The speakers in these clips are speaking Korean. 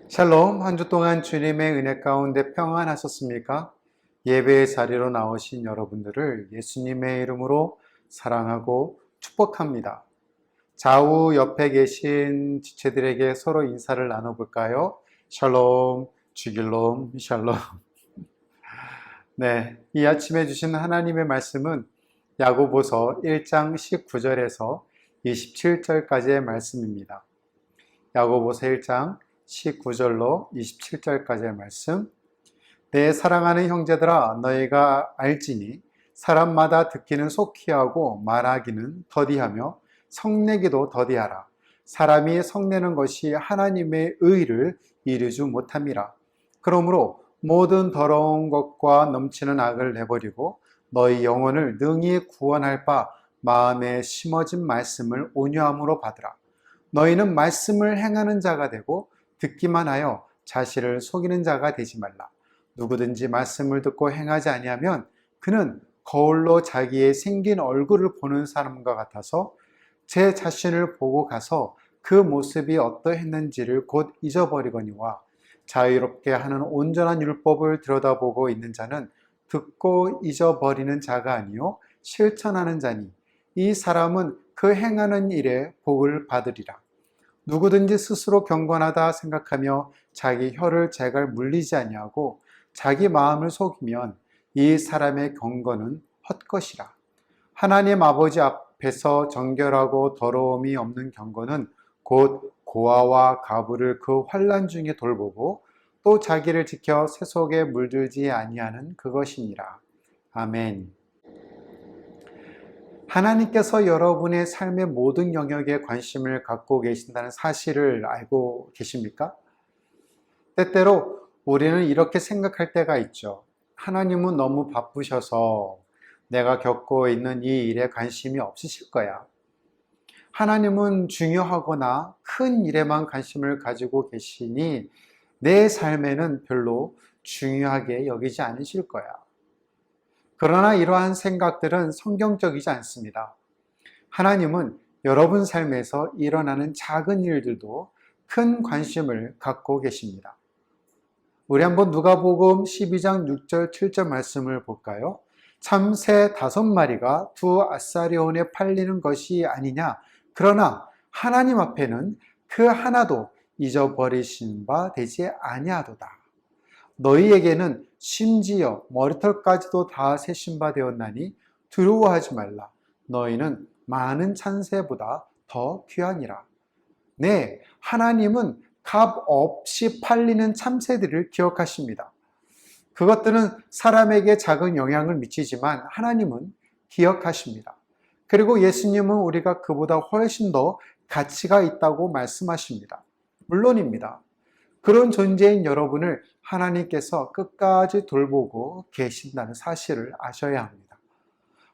샬롬, 한 주 동안 주님의 은혜 가운데 평안하셨습니까? 예배의 자리로 나오신 여러분들을 예수님의 이름으로 사랑하고 축복합니다. 좌우 옆에 계신 지체들에게 서로 인사를 나눠볼까요? 샬롬, 주길롬, 샬롬. 네, 이 아침에 주신 하나님의 말씀은 야고보서 1장 19절에서 27절까지의 말씀입니다. 야고보서 1장 19절로 27절까지의 말씀. 내 사랑하는 형제들아, 너희가 알지니 사람마다 듣기는 속히 하고 말하기는 더디하며 성내기도 더디하라. 사람이 성내는 것이 하나님의 의를 이루지 못함이라. 그러므로 모든 더러운 것과 넘치는 악을 내버리고 너희 영혼을 능히 구원할 바 마음에 심어진 말씀을 온유함으로 받으라. 너희는 말씀을 행하는 자가 되고 듣기만 하여 자신을 속이는 자가 되지 말라. 누구든지 말씀을 듣고 행하지 아니하면 그는 거울로 자기의 생긴 얼굴을 보는 사람과 같아서 제 자신을 보고 가서 그 모습이 어떠했는지를 곧 잊어버리거니와 자유롭게 하는 온전한 율법을 들여다보고 있는 자는 듣고 잊어버리는 자가 아니요 실천하는 자니 이 사람은 그 행하는 일에 복을 받으리라. 누구든지 스스로 경건하다 생각하며 자기 혀를 제갈 물리지 아니하고 자기 마음을 속이면 이 사람의 경건은 헛것이라. 하나님 아버지 앞에서 정결하고 더러움이 없는 경건은 곧 고아와 가부를 그 환난 중에 돌보고 또 자기를 지켜 세속에 물들지 아니하는 그것이니라. 아멘. 하나님께서 여러분의 삶의 모든 영역에 관심을 갖고 계신다는 사실을 알고 계십니까? 때때로 우리는 이렇게 생각할 때가 있죠. 하나님은 너무 바쁘셔서 내가 겪고 있는 이 일에 관심이 없으실 거야. 하나님은 중요하거나 큰 일에만 관심을 가지고 계시니 내 삶에는 별로 중요하게 여기지 않으실 거야. 그러나 이러한 생각들은 성경적이지 않습니다. 하나님은 여러분 삶에서 일어나는 작은 일들도 큰 관심을 갖고 계십니다. 우리 한번 누가복음 12장 6절 7절 말씀을 볼까요? 참새 5마리가 2아사리온에 팔리는 것이 아니냐. 그러나 하나님 앞에는 그 하나도 잊어버리신 바 되지 아니하도다. 너희에게는 심지어 머리털까지도 다 세신 바 되었나니 두려워하지 말라. 너희는 많은 찬새보다 더 귀하니라. 네, 하나님은 값 없이 팔리는 참새들을 기억하십니다. 그것들은 사람에게 작은 영향을 미치지만 하나님은 기억하십니다. 그리고 예수님은 우리가 그보다 훨씬 더 가치가 있다고 말씀하십니다. 물론입니다. 그런 존재인 여러분을 하나님께서 끝까지 돌보고 계신다는 사실을 아셔야 합니다.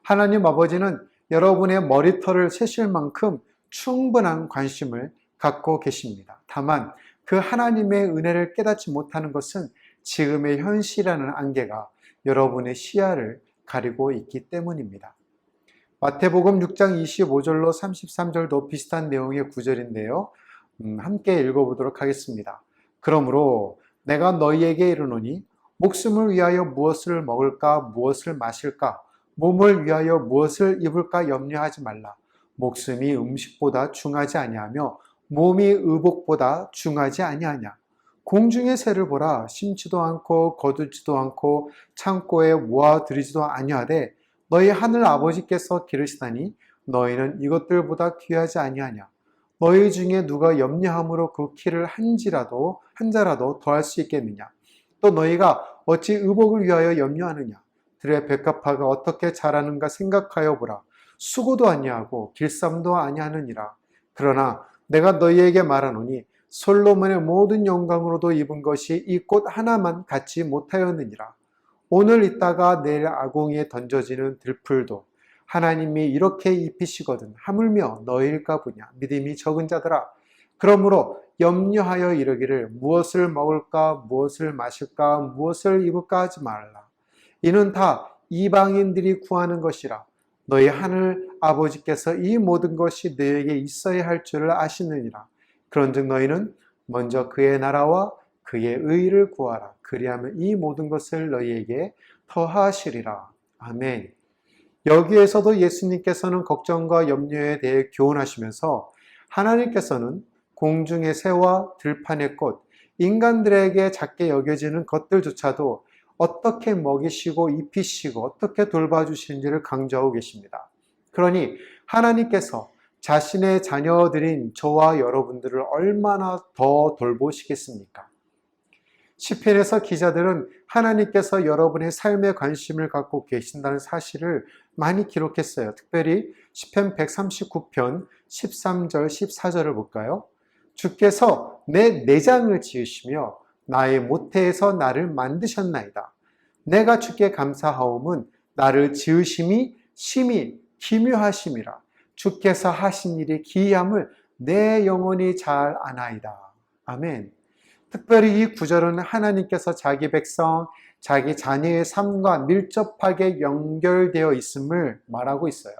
하나님 아버지는 여러분의 머리털을 세실 만큼 충분한 관심을 갖고 계십니다. 다만 그 하나님의 은혜를 깨닫지 못하는 것은 지금의 현실이라는 안개가 여러분의 시야를 가리고 있기 때문입니다. 마태복음 6장 25절로 33절도 비슷한 내용의 구절인데요. 함께 읽어보도록 하겠습니다. 그러므로 내가 너희에게 이르노니 목숨을 위하여 무엇을 먹을까 무엇을 마실까 몸을 위하여 무엇을 입을까 염려하지 말라. 목숨이 음식보다 중하지 아니하며 몸이 의복보다 중하지 아니하냐. 공중의 새를 보라. 심지도 않고 거두지도 않고 창고에 모아들이지도 아니하되 너희 하늘 아버지께서 기르시다니 너희는 이것들보다 귀하지 아니하냐. 너희 중에 누가 염려함으로 그 키를 한 자라도 더할 수 있겠느냐. 또 너희가 어찌 의복을 위하여 염려하느냐. 들의 백합화가 어떻게 자라는가 생각하여 보라. 수고도 아니하고 길쌈도 아니하느니라. 그러나 내가 너희에게 말하노니 솔로몬의 모든 영광으로도 입은 것이 이 꽃 하나만 갖지 못하였느니라. 오늘 있다가 내일 아궁이에 던져지는 들풀도 하나님이 이렇게 입히시거든 하물며 너희일까 보냐. 믿음이 적은 자들아. 그러므로 염려하여 이르기를 무엇을 먹을까 무엇을 마실까 무엇을 입을까 하지 말라. 이는 다 이방인들이 구하는 것이라. 너희 하늘 아버지께서 이 모든 것이 너희에게 있어야 할 줄을 아시느니라. 그런즉 너희는 먼저 그의 나라와 그의 의를 구하라. 그리하면 이 모든 것을 너희에게 더하시리라. 아멘. 여기에서도 예수님께서는 걱정과 염려에 대해 교훈하시면서 하나님께서는 공중의 새와 들판의 꽃, 인간들에게 작게 여겨지는 것들조차도 어떻게 먹이시고 입히시고 어떻게 돌봐주시는지를 강조하고 계십니다. 그러니 하나님께서 자신의 자녀들인 저와 여러분들을 얼마나 더 돌보시겠습니까? 시편에서 기자들은 하나님께서 여러분의 삶에 관심을 갖고 계신다는 사실을 많이 기록했어요. 특별히 시편 139편 13절 14절을 볼까요? 주께서 내 내장을 지으시며 나의 모태에서 나를 만드셨나이다. 내가 주께 감사하옴은 나를 지으심이 심히 기묘하심이라. 주께서 하신 일이 기이함을 내 영혼이 잘 아나이다. 아멘. 특별히 이 구절은 하나님께서 자기 백성, 자기 자녀의 삶과 밀접하게 연결되어 있음을 말하고 있어요.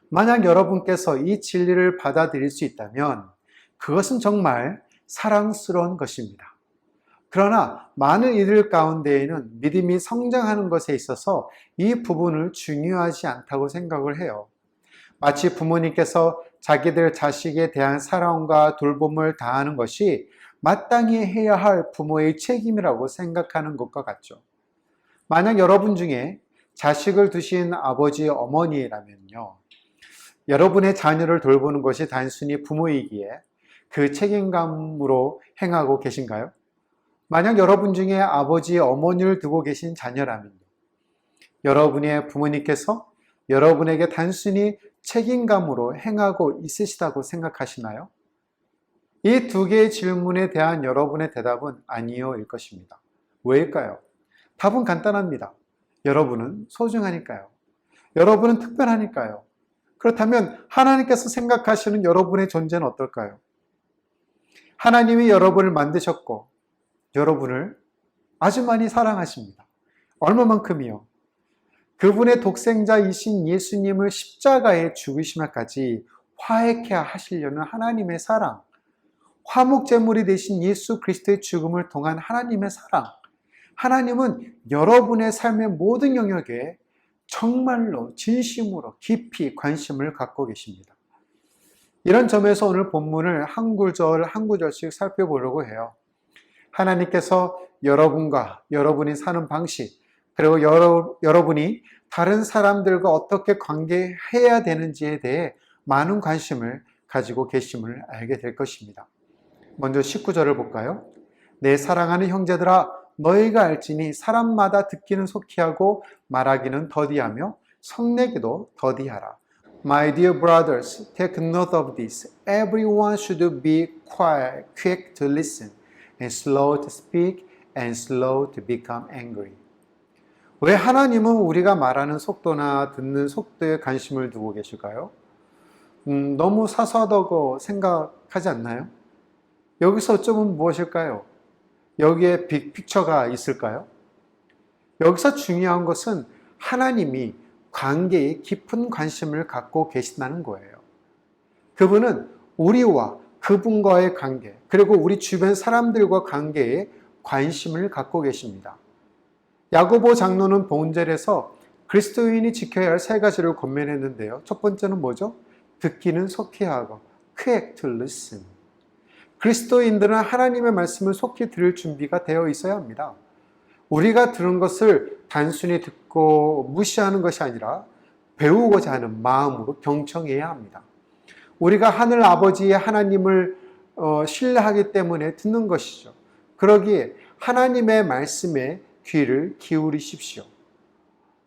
만약 여러분께서 이 진리를 받아들일 수 있다면 그것은 정말 사랑스러운 것입니다. 그러나 많은 이들 가운데에는 믿음이 성장하는 것에 있어서 이 부분을 중요하지 않다고 생각을 해요. 마치 부모님께서 자기들 자식에 대한 사랑과 돌봄을 다하는 것이 마땅히 해야 할 부모의 책임이라고 생각하는 것과 같죠. 만약 여러분 중에 자식을 두신 아버지, 어머니라면요, 여러분의 자녀를 돌보는 것이 단순히 부모이기에 그 책임감으로 행하고 계신가요? 만약 여러분 중에 아버지, 어머니를 두고 계신 자녀라면요, 여러분의 부모님께서 여러분에게 단순히 책임감으로 행하고 있으시다고 생각하시나요? 이 두 개의 질문에 대한 여러분의 대답은 아니요일 것입니다. 왜일까요? 답은 간단합니다. 여러분은 소중하니까요. 여러분은 특별하니까요. 그렇다면 하나님께서 생각하시는 여러분의 존재는 어떨까요? 하나님이 여러분을 만드셨고 여러분을 아주 많이 사랑하십니다. 얼마만큼이요? 그분의 독생자이신 예수님을 십자가에 죽으시면까지 화해케 하시려는 하나님의 사랑, 화목제물이 되신 예수 그리스도의 죽음을 통한 하나님의 사랑, 하나님은 여러분의 삶의 모든 영역에 정말로 진심으로 깊이 관심을 갖고 계십니다. 이런 점에서 오늘 본문을 한 구절씩 살펴보려고 해요. 하나님께서 여러분과 여러분이 사는 방식, 그리고 여러분이 다른 사람들과 어떻게 관계해야 되는지에 대해 많은 관심을 가지고 계심을 알게 될 것입니다. 먼저 19절을 볼까요? 내 사랑하는 형제들아, 너희가 알지니 사람마다 듣기는 속히 하고 말하기는 더디하며 성내기도 더디하라. My dear brothers, take note of this. Everyone should be quiet, quick to listen, and slow to speak, and slow to become angry. 왜 하나님은 우리가 말하는 속도나 듣는 속도에 관심을 두고 계실까요? 너무 사소하다고 생각하지 않나요? 여기서 어쩌면 무엇일까요? 여기에 빅픽처가 있을까요? 여기서 중요한 것은 하나님이 관계에 깊은 관심을 갖고 계신다는 거예요. 그분은 우리와 그분과의 관계, 그리고 우리 주변 사람들과 관계에 관심을 갖고 계십니다. 야고보 장로는 본절에서 그리스도인이 지켜야 할 세 가지를 권면했는데요. 첫 번째는 뭐죠? 듣기는 속히 하고, quick to listen. 그리스도인들은 하나님의 말씀을 속히 들을 준비가 되어 있어야 합니다. 우리가 들은 것을 단순히 듣고 무시하는 것이 아니라 배우고자 하는 마음으로 경청해야 합니다. 우리가 하늘 아버지의 하나님을 신뢰하기 때문에 듣는 것이죠. 그러기에 하나님의 말씀에 귀를 기울이십시오.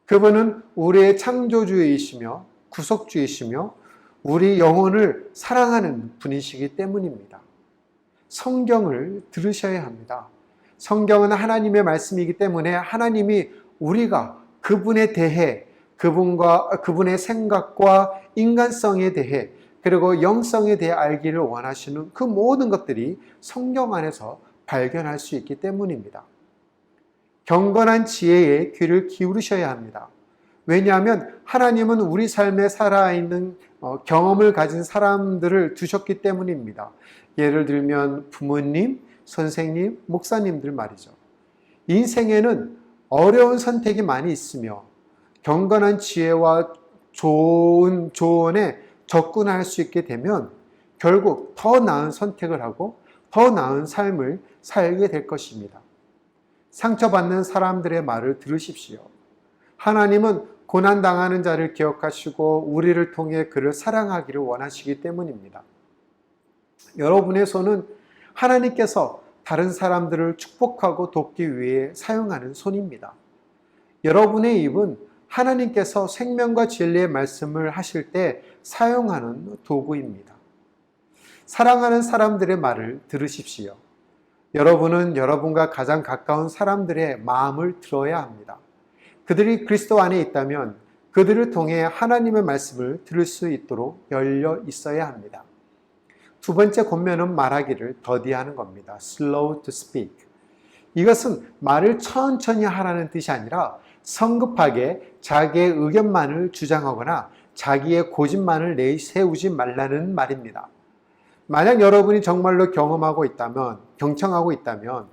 그분은 우리의 창조주이시며 구속주이시며 우리 영혼을 사랑하는 분이시기 때문입니다. 성경을 들으셔야 합니다. 성경은 하나님의 말씀이기 때문에 하나님이 우리가 그분에 대해 그분의 생각과 인간성에 대해 그리고 영성에 대해 알기를 원하시는 그 모든 것들이 성경 안에서 발견할 수 있기 때문입니다. 경건한 지혜에 귀를 기울이셔야 합니다. 왜냐하면 하나님은 우리 삶에 살아있는 경험을 가진 사람들을 두셨기 때문입니다. 예를 들면 부모님, 선생님, 목사님들 말이죠. 인생에는 어려운 선택이 많이 있으며 경건한 지혜와 좋은 조언에 접근할 수 있게 되면 결국 더 나은 선택을 하고 더 나은 삶을 살게 될 것입니다. 상처받는 사람들의 말을 들으십시오. 하나님은 고난당하는 자를 기억하시고 우리를 통해 그를 사랑하기를 원하시기 때문입니다. 여러분의 손은 하나님께서 다른 사람들을 축복하고 돕기 위해 사용하는 손입니다. 여러분의 입은 하나님께서 생명과 진리의 말씀을 하실 때 사용하는 도구입니다. 사랑하는 사람들의 말을 들으십시오. 여러분은 여러분과 가장 가까운 사람들의 마음을 들어야 합니다. 그들이 그리스도 안에 있다면 그들을 통해 하나님의 말씀을 들을 수 있도록 열려 있어야 합니다. 두 번째 권면은 말하기를 더디하는 겁니다. Slow to speak. 이것은 말을 천천히 하라는 뜻이 아니라 성급하게 자기의 의견만을 주장하거나 자기의 고집만을 내세우지 말라는 말입니다. 만약 여러분이 정말로 경청하고 있다면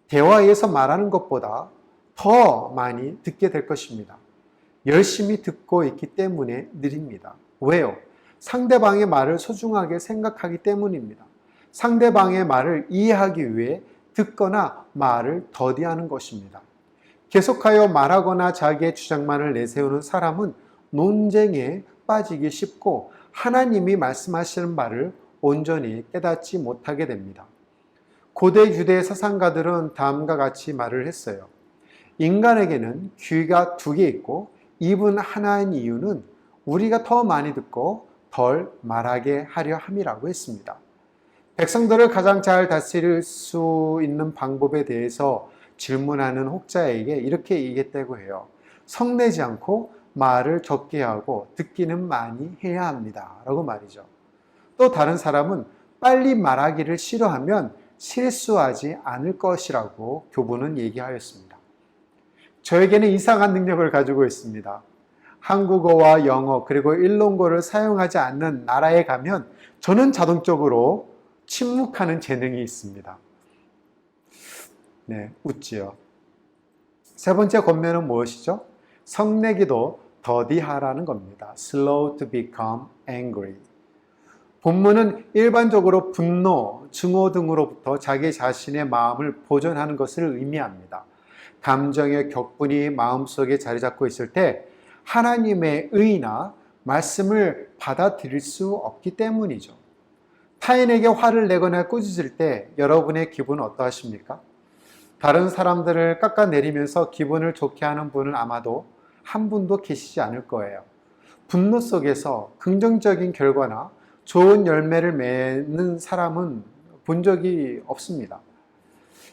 대화에서 말하는 것보다 더 많이 듣게 될 것입니다. 열심히 듣고 있기 때문에 느립니다. 왜요? 상대방의 말을 소중하게 생각하기 때문입니다. 상대방의 말을 이해하기 위해 듣거나 말을 더디하는 것입니다. 계속하여 말하거나 자기의 주장만을 내세우는 사람은 논쟁에 빠지기 쉽고 하나님이 말씀하시는 말을 온전히 깨닫지 못하게 됩니다. 고대 유대 사상가들은 다음과 같이 말을 했어요. 인간에게는 귀가 두 개 있고 입은 하나인 이유는 우리가 더 많이 듣고 덜 말하게 하려 함이라고 했습니다. 백성들을 가장 잘 다스릴 수 있는 방법에 대해서 질문하는 혹자에게 이렇게 얘기했다고 해요. 성내지 않고 말을 적게 하고 듣기는 많이 해야 합니다. 라고 말이죠. 또 다른 사람은 빨리 말하기를 싫어하면 실수하지 않을 것이라고 교부는 얘기하였습니다. 저에게는 이상한 능력을 가지고 있습니다. 한국어와 영어 그리고 일본어를 사용하지 않는 나라에 가면 저는 자동적으로 침묵하는 재능이 있습니다. 네, 웃지요. 세 번째 권면은 무엇이죠? 성내기도 더디하라는 겁니다. Slow to become angry. 본문은 일반적으로 분노, 증오 등으로부터 자기 자신의 마음을 보존하는 것을 의미합니다. 감정의 격분이 마음속에 자리 잡고 있을 때 하나님의 의나 말씀을 받아들일 수 없기 때문이죠. 타인에게 화를 내거나 꾸짖을 때 여러분의 기분은 어떠하십니까? 다른 사람들을 깎아내리면서 기분을 좋게 하는 분은 아마도 한 분도 계시지 않을 거예요. 분노 속에서 긍정적인 결과나 좋은 열매를 맺는 사람은 본 적이 없습니다.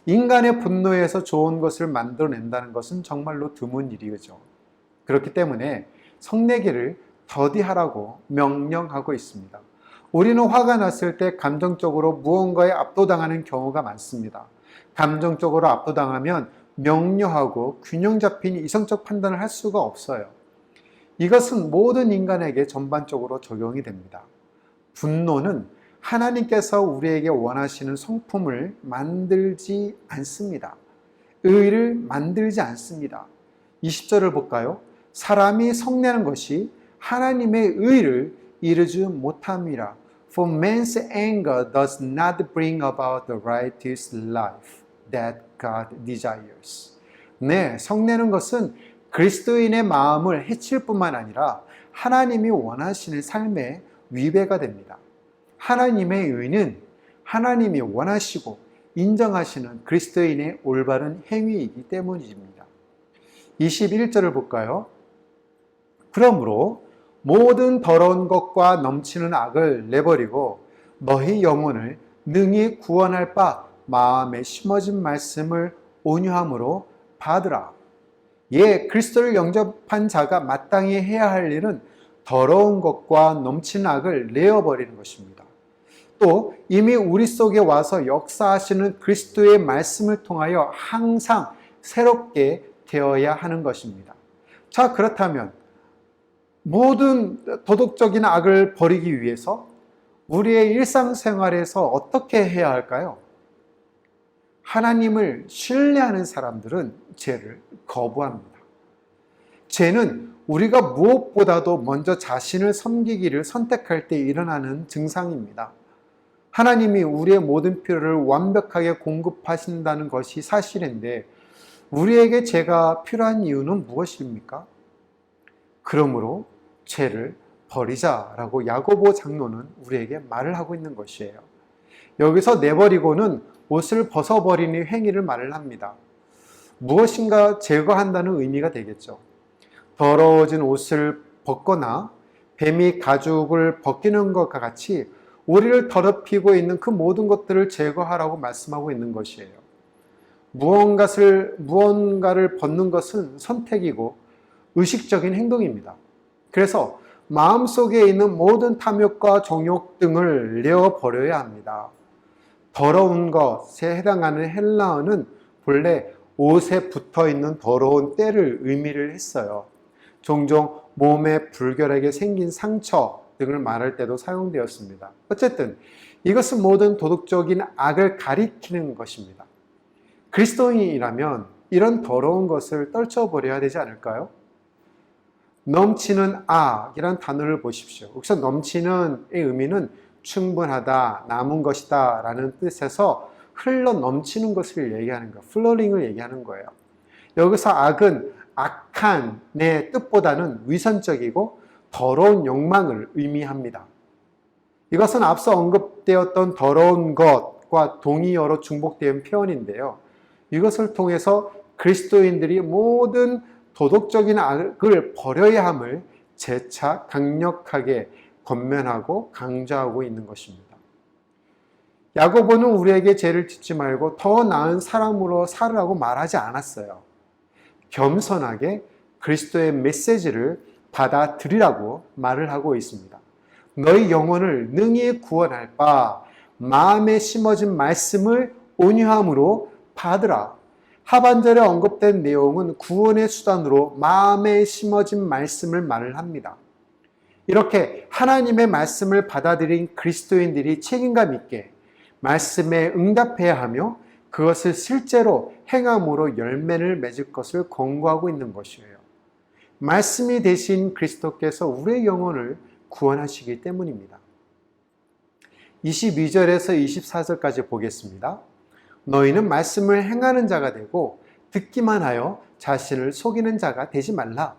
인간의 분노에서 좋은 것을 만들어낸다는 것은 정말로 드문 일이죠. 그렇기 때문에 성내기를 더디하라고 명령하고 있습니다. 우리는 화가 났을 때 감정적으로 무언가에 압도당하는 경우가 많습니다. 감정적으로 압도당하면 명료하고 균형 잡힌 이성적 판단을 할 수가 없어요. 이것은 모든 인간에게 전반적으로 적용이 됩니다. 분노는 하나님께서 우리에게 원하시는 성품을 만들지 않습니다. 의를 만들지 않습니다. 20절을 볼까요? 사람이 성내는 것이 하나님의 의를 이루지 못함이라. For man's anger does not bring about the righteous life that God desires. 네, 성내는 것은 그리스도인의 마음을 해칠 뿐만 아니라 하나님이 원하시는 삶의 위배가 됩니다. 하나님의 의는 하나님이 원하시고 인정하시는 그리스도인의 올바른 행위이기 때문입니다. 21절을 볼까요? 그러므로 모든 더러운 것과 넘치는 악을 내버리고 너희 영혼을 능히 구원할 바 마음에 심어진 말씀을 온유함으로 받으라. 예, 그리스도를 영접한 자가 마땅히 해야 할 일은 더러운 것과 넘치는 악을 내어버리는 것입니다. 또 이미 우리 속에 와서 역사하시는 그리스도의 말씀을 통하여 항상 새롭게 되어야 하는 것입니다. 자, 그렇다면 모든 도덕적인 악을 버리기 위해서 우리의 일상생활에서 어떻게 해야 할까요? 하나님을 신뢰하는 사람들은 죄를 거부합니다. 죄는 우리가 무엇보다도 먼저 자신을 섬기기를 선택할 때 일어나는 증상입니다. 하나님이 우리의 모든 필요를 완벽하게 공급하신다는 것이 사실인데 우리에게 죄가 필요한 이유는 무엇입니까? 그러므로 죄를 버리자라고 야고보 장로는 우리에게 말을 하고 있는 것이에요. 여기서 내버리고는 옷을 벗어버리는 행위를 말을 합니다. 무엇인가 제거한다는 의미가 되겠죠. 더러워진 옷을 벗거나 뱀이 가죽을 벗기는 것과 같이 우리를 더럽히고 있는 그 모든 것들을 제거하라고 말씀하고 있는 것이에요. 무언가를 벗는 것은 선택이고 의식적인 행동입니다. 그래서 마음속에 있는 모든 탐욕과 정욕 등을 내어버려야 합니다. 더러운 것에 해당하는 헬라어는 본래 옷에 붙어있는 더러운 때를 의미를 했어요. 종종 몸에 불결하게 생긴 상처 등을 말할 때도 사용되었습니다. 어쨌든 이것은 모든 도덕적인 악을 가리키는 것입니다. 그리스도인이라면 이런 더러운 것을 떨쳐버려야 되지 않을까요? 넘치는 악이란 단어를 보십시오. 여기서 넘치는의 의미는 충분하다, 남은 것이다 라는 뜻에서 흘러 넘치는 것을 얘기하는 거예요. 플러링을 얘기하는 거예요. 여기서 악은 악한의 뜻보다는 위선적이고 더러운 욕망을 의미합니다. 이것은 앞서 언급되었던 더러운 것과 동의어로 중복된 표현인데요. 이것을 통해서 그리스도인들이 모든 도덕적인 악을 버려야 함을 재차 강력하게 권면하고 강조하고 있는 것입니다. 야고보는 우리에게 죄를 짓지 말고 더 나은 사람으로 살으라고 말하지 않았어요. 겸손하게 그리스도의 메시지를 받아들이라고 말을 하고 있습니다. 너희 영혼을 능히 구원할 바 마음에 심어진 말씀을 온유함으로 받으라. 하반절에 언급된 내용은 구원의 수단으로 마음에 심어진 말씀을 말을 합니다. 이렇게 하나님의 말씀을 받아들인 그리스도인들이 책임감 있게 말씀에 응답해야 하며 그것을 실제로 행함으로 열매를 맺을 것을 권고하고 있는 것이에요. 말씀이 되신 그리스도께서 우리의 영혼을 구원하시기 때문입니다. 22절에서 24절까지 보겠습니다. 너희는 말씀을 행하는 자가 되고 듣기만 하여 자신을 속이는 자가 되지 말라.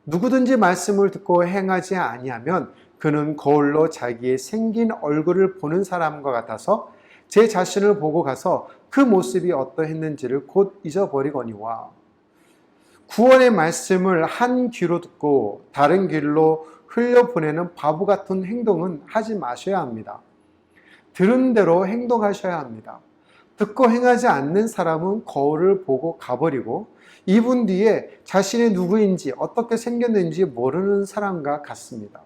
누구든지 말씀을 듣고 행하지 아니하면 그는 거울로 자기의 생긴 얼굴을 보는 사람과 같아서 제 자신을 보고 가서 그 모습이 어떠했는지를 곧 잊어버리거니와. 구원의 말씀을 한 귀로 듣고 다른 귀로 흘려보내는 바보 같은 행동은 하지 마셔야 합니다. 들은 대로 행동하셔야 합니다. 듣고 행하지 않는 사람은 거울을 보고 가버리고 2분 뒤에 자신이 누구인지 어떻게 생겼는지 모르는 사람과 같습니다.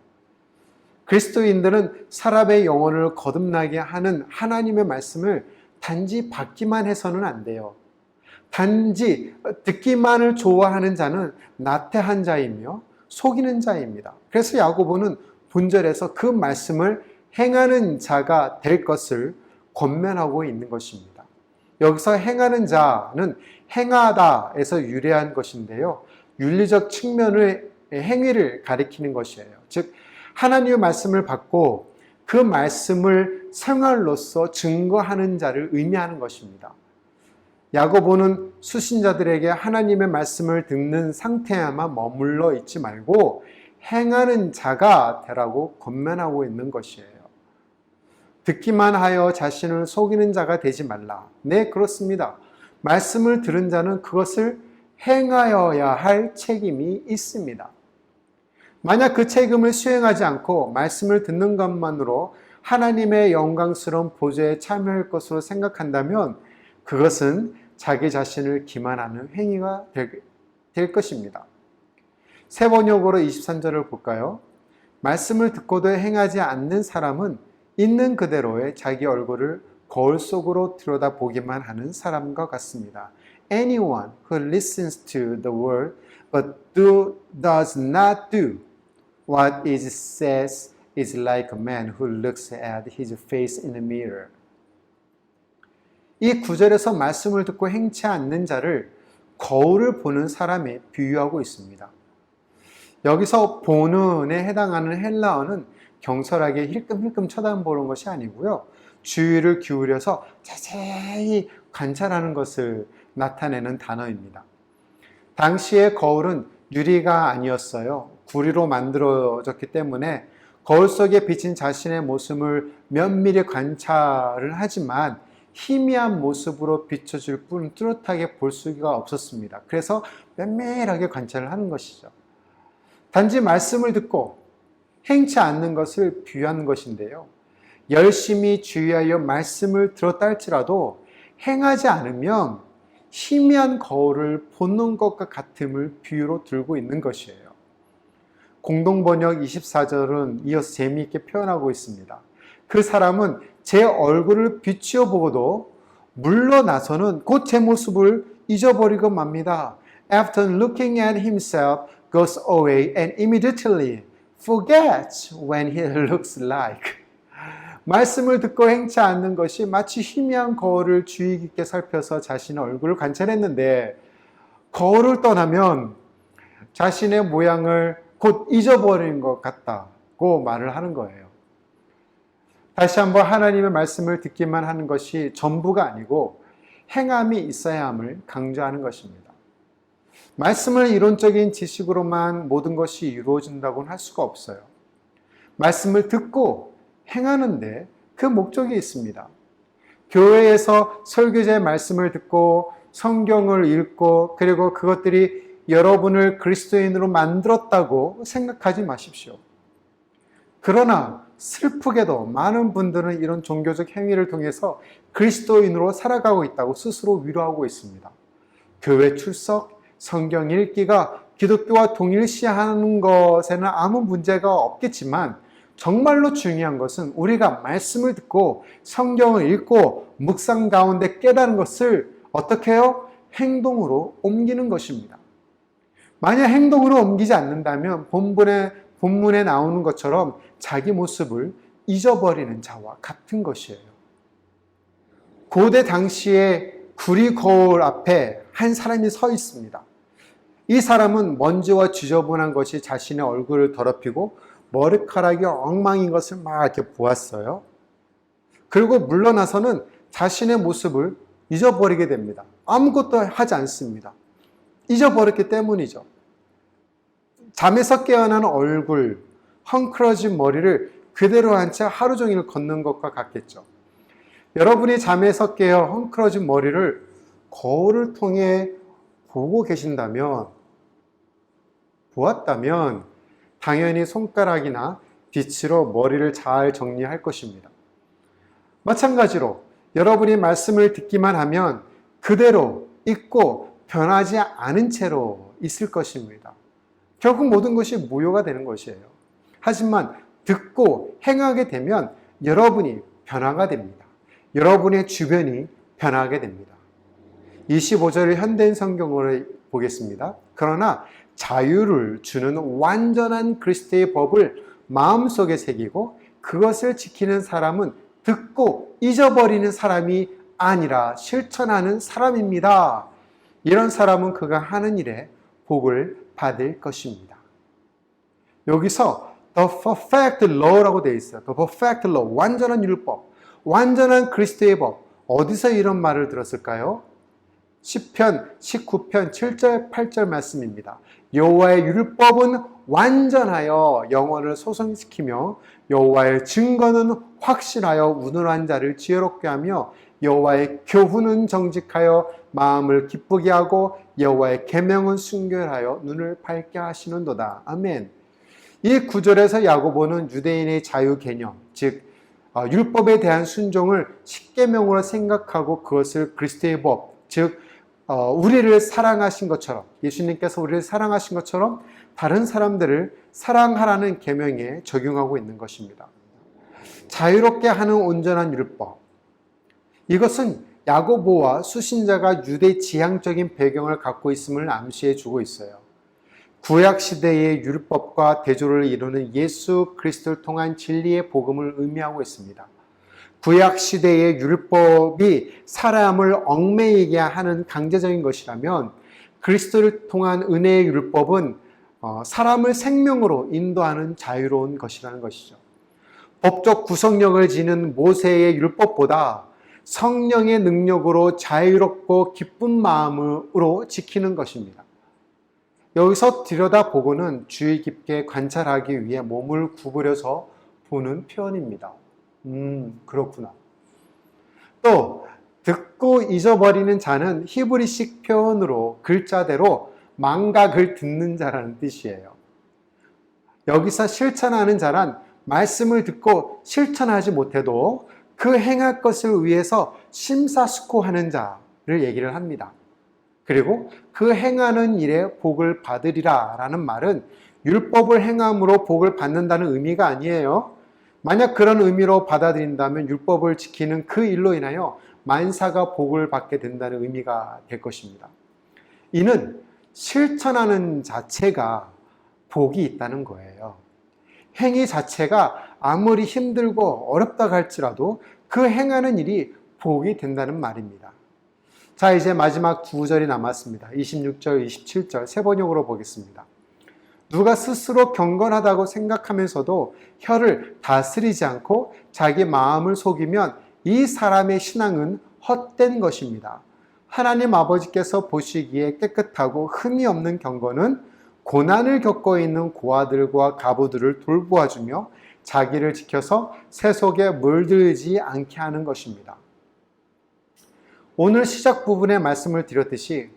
그리스도인들은 사람의 영혼을 거듭나게 하는 하나님의 말씀을 단지 받기만 해서는 안 돼요. 단지 듣기만을 좋아하는 자는 나태한 자이며 속이는 자입니다. 그래서 야고보는 본절에서 그 말씀을 행하는 자가 될 것을 권면하고 있는 것입니다. 여기서 행하는 자는 행하다에서 유래한 것인데요. 윤리적 측면의 행위를 가리키는 것이에요. 즉 하나님의 말씀을 받고 그 말씀을 생활로서 증거하는 자를 의미하는 것입니다. 야고보는 수신자들에게 하나님의 말씀을 듣는 상태에만 머물러 있지 말고 행하는 자가 되라고 권면하고 있는 것이에요. 듣기만 하여 자신을 속이는 자가 되지 말라. 네, 그렇습니다. 말씀을 들은 자는 그것을 행하여야 할 책임이 있습니다. 만약 그 책임을 수행하지 않고 말씀을 듣는 것만으로 하나님의 영광스러운 보좌에 참여할 것으로 생각한다면 그것은 자기 자신을 기만하는 행위가 될 것입니다. 세 번역으로 23절을 볼까요? 말씀을 듣고도 행하지 않는 사람은 있는 그대로의 자기 얼굴을 거울 속으로 들여다보기만 하는 사람과 같습니다. Anyone who listens to the word but does not do what it says is like a man who looks at his face in a mirror. 이 구절에서 말씀을 듣고 행치 않는 자를 거울을 보는 사람에 비유하고 있습니다. 여기서 보는에 해당하는 헬라어는 경솔하게 힐끔힐끔 쳐다보는 것이 아니고요. 주의를 기울여서 자세히 관찰하는 것을 나타내는 단어입니다. 당시의 거울은 유리가 아니었어요. 구리로 만들어졌기 때문에 거울 속에 비친 자신의 모습을 면밀히 관찰을 하지만 희미한 모습으로 비춰줄 뿐 뚜렷하게 볼 수가 없었습니다. 그래서 면밀하게 관찰을 하는 것이죠. 단지 말씀을 듣고 행치 않는 것을 비유한 것인데요. 열심히 주의하여 말씀을 들었다 할지라도 행하지 않으면 희미한 거울을 보는 것과 같음을 비유로 들고 있는 것이에요. 공동번역 24절은 이어서 재미있게 표현하고 있습니다. 그 사람은 제 얼굴을 비추어 보고도 물러나서는 곧 제 모습을 잊어버리고 맙니다. After looking at himself, goes away and immediately forgets when he looks like. 말씀을 듣고 행치 않는 것이 마치 희미한 거울을 주의 깊게 살펴서 자신의 얼굴을 관찰했는데 거울을 떠나면 자신의 모양을 곧 잊어버린 것 같다고 말을 하는 거예요. 다시 한번 하나님의 말씀을 듣기만 하는 것이 전부가 아니고 행함이 있어야 함을 강조하는 것입니다. 말씀을 이론적인 지식으로만 모든 것이 이루어진다고는 할 수가 없어요. 말씀을 듣고 행하는데 그 목적이 있습니다. 교회에서 설교자의 말씀을 듣고 성경을 읽고 그리고 그것들이 여러분을 그리스도인으로 만들었다고 생각하지 마십시오. 그러나 슬프게도 많은 분들은 이런 종교적 행위를 통해서 그리스도인으로 살아가고 있다고 스스로 위로하고 있습니다. 교회 출석, 성경 읽기가 기독교와 동일시하는 것에는 아무 문제가 없겠지만 정말로 중요한 것은 우리가 말씀을 듣고 성경을 읽고 묵상 가운데 깨달은 것을 어떻게 해요? 행동으로 옮기는 것입니다. 만약 행동으로 옮기지 않는다면 본문에 나오는 것처럼 자기 모습을 잊어버리는 자와 같은 것이에요. 고대 당시에 구리 거울 앞에 한 사람이 서 있습니다. 이 사람은 먼지와 지저분한 것이 자신의 얼굴을 더럽히고 머리카락이 엉망인 것을 막 이렇게 보았어요. 그리고 물러나서는 자신의 모습을 잊어버리게 됩니다. 아무것도 하지 않습니다. 잊어버렸기 때문이죠. 잠에서 깨어난 얼굴, 헝클어진 머리를 그대로 한 채 하루 종일 걷는 것과 같겠죠. 여러분이 잠에서 깨어 헝클어진 머리를 거울을 통해 보고 계신다면, 보았다면 당연히 손가락이나 빗으로 머리를 잘 정리할 것입니다. 마찬가지로 여러분이 말씀을 듣기만 하면 그대로 잊고 변하지 않은 채로 있을 것입니다. 결국 모든 것이 무효가 되는 것이에요. 하지만 듣고 행하게 되면 여러분이 변화가 됩니다. 여러분의 주변이 변하게 됩니다. 25절을 현대인 성경으로 보겠습니다. 그러나 자유를 주는 완전한 그리스도의 법을 마음속에 새기고 그것을 지키는 사람은 듣고 잊어버리는 사람이 아니라 실천하는 사람입니다. 이런 사람은 그가 하는 일에 복을 받을 것입니다. 여기서 The perfect law라고 되어 있어요. The perfect law, 완전한 율법, 완전한 그리스도의 법. 어디서 이런 말을 들었을까요? 시편 19편 7절 8절 말씀입니다. 여호와의 율법은 완전하여 영혼을 소성시키며 여호와의 증거는 확실하여 우둔한 자를 지혜롭게 하며 여호와의 교훈은 정직하여 마음을 기쁘게 하고 여호와의 계명은 순결하여 눈을 밝게 하시는도다. 아멘. 이 구절에서 야고보는 유대인의 자유 개념, 즉 율법에 대한 순종을 십계명으로 생각하고 그것을 그리스도의 법, 즉 우리를 사랑하신 것처럼, 예수님께서 우리를 사랑하신 것처럼 다른 사람들을 사랑하라는 계명에 적용하고 있는 것입니다. 자유롭게 하는 온전한 율법, 이것은 야고보와 수신자가 유대 지향적인 배경을 갖고 있음을 암시해 주고 있어요. 구약 시대의 율법과 대조를 이루는 예수 그리스도를 통한 진리의 복음을 의미하고 있습니다. 구약 시대의 율법이 사람을 얽매이게 하는 강제적인 것이라면 그리스도를 통한 은혜의 율법은 사람을 생명으로 인도하는 자유로운 것이라는 것이죠. 법적 구속력을 지닌 모세의 율법보다 성령의 능력으로 자유롭고 기쁜 마음으로 지키는 것입니다. 여기서 들여다보고는 주의 깊게 관찰하기 위해 몸을 구부려서 보는 표현입니다. 그렇구나. 또 듣고 잊어버리는 자는 히브리식 표현으로 글자대로 망각을 듣는 자라는 뜻이에요. 여기서 실천하는 자란 말씀을 듣고 실천하지 못해도 그 행할 것을 위해서 심사숙고하는 자를 얘기를 합니다. 그리고 그 행하는 일에 복을 받으리라 라는 말은 율법을 행함으로 복을 받는다는 의미가 아니에요. 만약 그런 의미로 받아들인다면 율법을 지키는 그 일로 인하여 만사가 복을 받게 된다는 의미가 될 것입니다. 이는 실천하는 자체가 복이 있다는 거예요. 행위 자체가 아무리 힘들고 어렵다고 할지라도 그 행하는 일이 복이 된다는 말입니다. 자, 이제 마지막 두 절이 남았습니다. 26절, 27절 세 번역으로 보겠습니다. 누가 스스로 경건하다고 생각하면서도 혀를 다스리지 않고 자기 마음을 속이면 이 사람의 신앙은 헛된 것입니다. 하나님 아버지께서 보시기에 깨끗하고 흠이 없는 경건은 고난을 겪고 있는 고아들과 가부들을 돌보아주며 자기를 지켜서 세속에 물들지 않게 하는 것입니다. 오늘 시작 부분의 말씀을 드렸듯이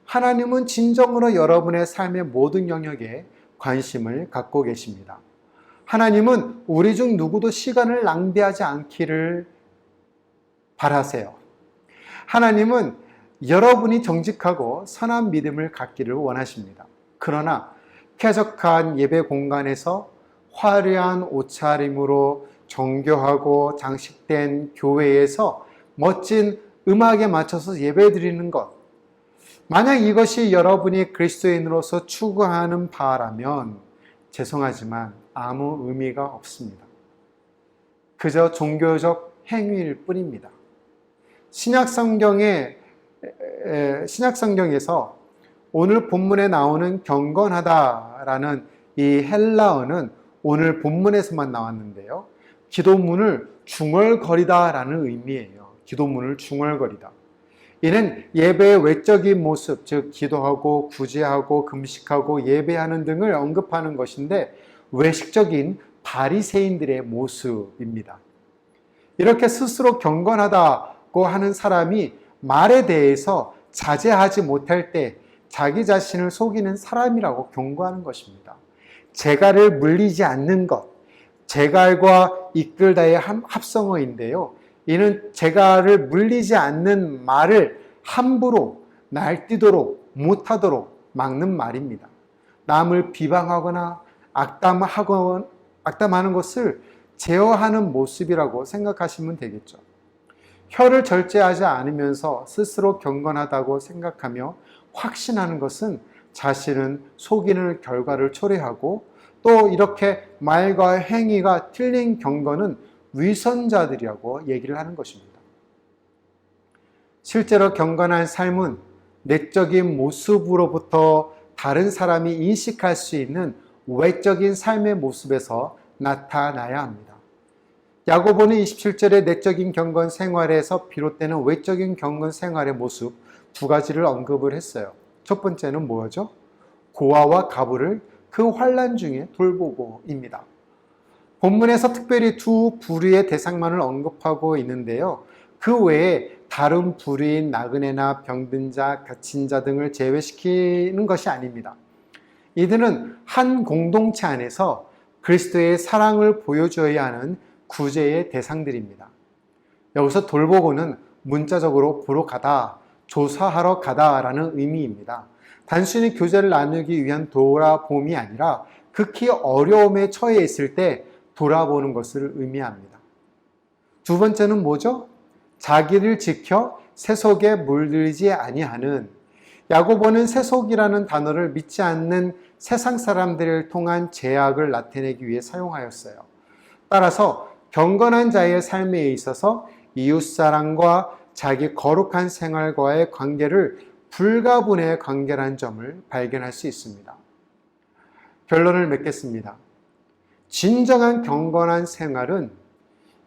하나님은 진정으로 여러분의 삶의 모든 영역에 관심을 갖고 계십니다. 하나님은 우리 중 누구도 시간을 낭비하지 않기를 바라세요. 하나님은 여러분이 정직하고 선한 믿음을 갖기를 원하십니다. 그러나 쾌적한 예배 공간에서 화려한 옷차림으로 정교하고 장식된 교회에서 멋진 음악에 맞춰서 예배드리는 것, 만약 이것이 여러분이 그리스도인으로서 추구하는 바라면 죄송하지만 아무 의미가 없습니다. 그저 종교적 행위일 뿐입니다. 신약성경에서 오늘 본문에 나오는 경건하다라는 이 헬라어는 오늘 본문에서만 나왔는데요. 기도문을 중얼거리다라는 의미예요. 기도문을 중얼거리다. 이는 예배의 외적인 모습, 즉 기도하고 구제하고 금식하고 예배하는 등을 언급하는 것인데 외식적인 바리새인들의 모습입니다. 이렇게 스스로 경건하다고 하는 사람이 말에 대해서 자제하지 못할 때 자기 자신을 속이는 사람이라고 경고하는 것입니다. 재갈을 물리지 않는 것, 재갈과 이끌다의 합성어인데요. 이는 재갈을 물리지 않는 말을 함부로 날뛰도록 못하도록 막는 말입니다. 남을 비방하거나 악담하는 것을 제어하는 모습이라고 생각하시면 되겠죠. 혀를 절제하지 않으면서 스스로 경건하다고 생각하며 확신하는 것은 자신은 속이는 결과를 초래하고 또 이렇게 말과 행위가 틀린 경건은 위선자들이라고 얘기를 하는 것입니다. 실제로 경건한 삶은 내적인 모습으로부터 다른 사람이 인식할 수 있는 외적인 삶의 모습에서 나타나야 합니다. 야고보는 27절에 내적인 경건 생활에서 비롯되는 외적인 경건 생활의 모습 두 가지를 언급을 했어요. 첫 번째는 뭐죠? 고아와 가부를 그 환난 중에 돌보고입니다. 본문에서 특별히 두 부류의 대상만을 언급하고 있는데요. 그 외에 다른 부류인 나그네나 병든 자, 갇힌 자 등을 제외시키는 것이 아닙니다. 이들은 한 공동체 안에서 그리스도의 사랑을 보여줘야 하는 구제의 대상들입니다. 여기서 돌보고는 문자적으로 보러 가다, 조사하러 가다라는 의미입니다. 단순히 교제를 나누기 위한 돌아봄이 아니라 극히 어려움에 처해 있을 때 돌아보는 것을 의미합니다. 두 번째는 뭐죠? 자기를 지켜 세속에 물들지 아니하는, 야고보는 세속이라는 단어를 믿지 않는 세상 사람들을 통한 제약을 나타내기 위해 사용하였어요. 따라서 경건한 자의 삶에 있어서 이웃사랑과 자기 거룩한 생활과의 관계를 불가분의 관계라는 점을 발견할 수 있습니다. 결론을 맺겠습니다. 진정한 경건한 생활은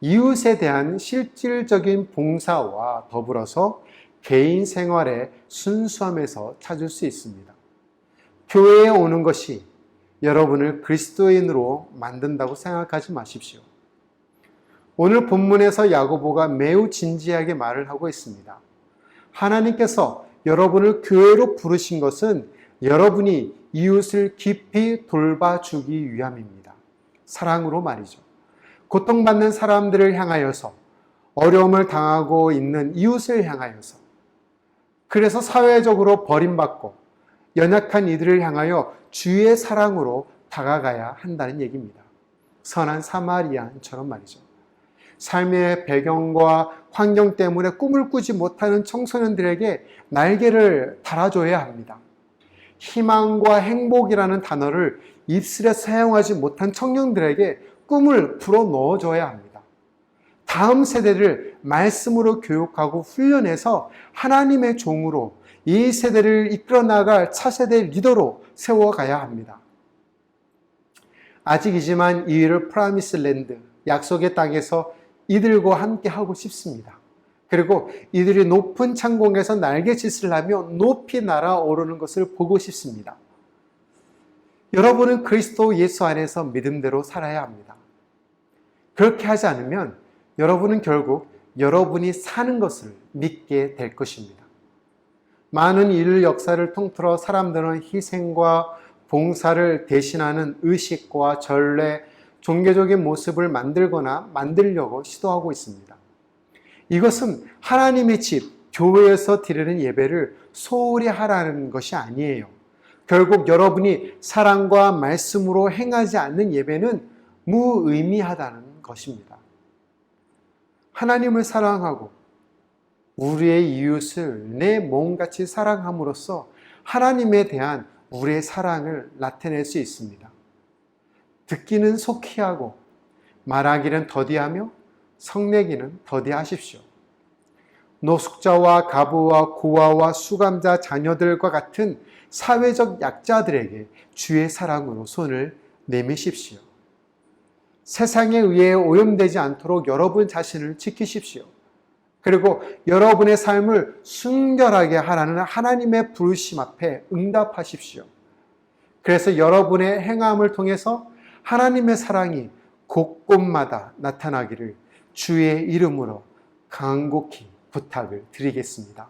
이웃에 대한 실질적인 봉사와 더불어서 개인 생활의 순수함에서 찾을 수 있습니다. 교회에 오는 것이 여러분을 그리스도인으로 만든다고 생각하지 마십시오. 오늘 본문에서 야고보가 매우 진지하게 말을 하고 있습니다. 하나님께서 여러분을 교회로 부르신 것은 여러분이 이웃을 깊이 돌봐주기 위함입니다. 사랑으로 말이죠. 고통받는 사람들을 향하여서, 어려움을 당하고 있는 이웃을 향하여서, 그래서 사회적으로 버림받고 연약한 이들을 향하여 주의 사랑으로 다가가야 한다는 얘기입니다. 선한 사마리아인처럼 말이죠. 삶의 배경과 환경 때문에 꿈을 꾸지 못하는 청소년들에게 날개를 달아줘야 합니다. 희망과 행복이라는 단어를 입술에 사용하지 못한 청년들에게 꿈을 불어넣어줘야 합니다. 다음 세대를 말씀으로 교육하고 훈련해서 하나님의 종으로 이 세대를 이끌어 나갈 차세대 리더로 세워가야 합니다. 아직이지만 이 일을 프라미스랜드, 약속의 땅에서 이들과 함께 하고 싶습니다. 그리고 이들이 높은 창공에서 날갯짓을 하며 높이 날아오르는 것을 보고 싶습니다. 여러분은 그리스도 예수 안에서 믿음대로 살아야 합니다. 그렇게 하지 않으면 여러분은 결국 여러분이 사는 것을 믿게 될 것입니다. 많은 인류 역사를 통틀어 사람들은 희생과 봉사를 대신하는 의식과 전례, 종교적인 모습을 만들거나 만들려고 시도하고 있습니다. 이것은 하나님의 집, 교회에서 드리는 예배를 소홀히 하라는 것이 아니에요. 결국 여러분이 사랑과 말씀으로 행하지 않는 예배는 무의미하다는 것입니다. 하나님을 사랑하고 우리의 이웃을 내 몸같이 사랑함으로써 하나님에 대한 우리의 사랑을 나타낼 수 있습니다. 듣기는 속히 하고 말하기는 더디하며 성내기는 더디하십시오. 노숙자와 가부와 고아와 수감자 자녀들과 같은 사회적 약자들에게 주의 사랑으로 손을 내미십시오. 세상에 의해 오염되지 않도록 여러분 자신을 지키십시오. 그리고 여러분의 삶을 순결하게 하라는 하나님의 부르심 앞에 응답하십시오. 그래서 여러분의 행함을 통해서 하나님의 사랑이 곳곳마다 나타나기를 주의 이름으로 간곡히 부탁을 드리겠습니다.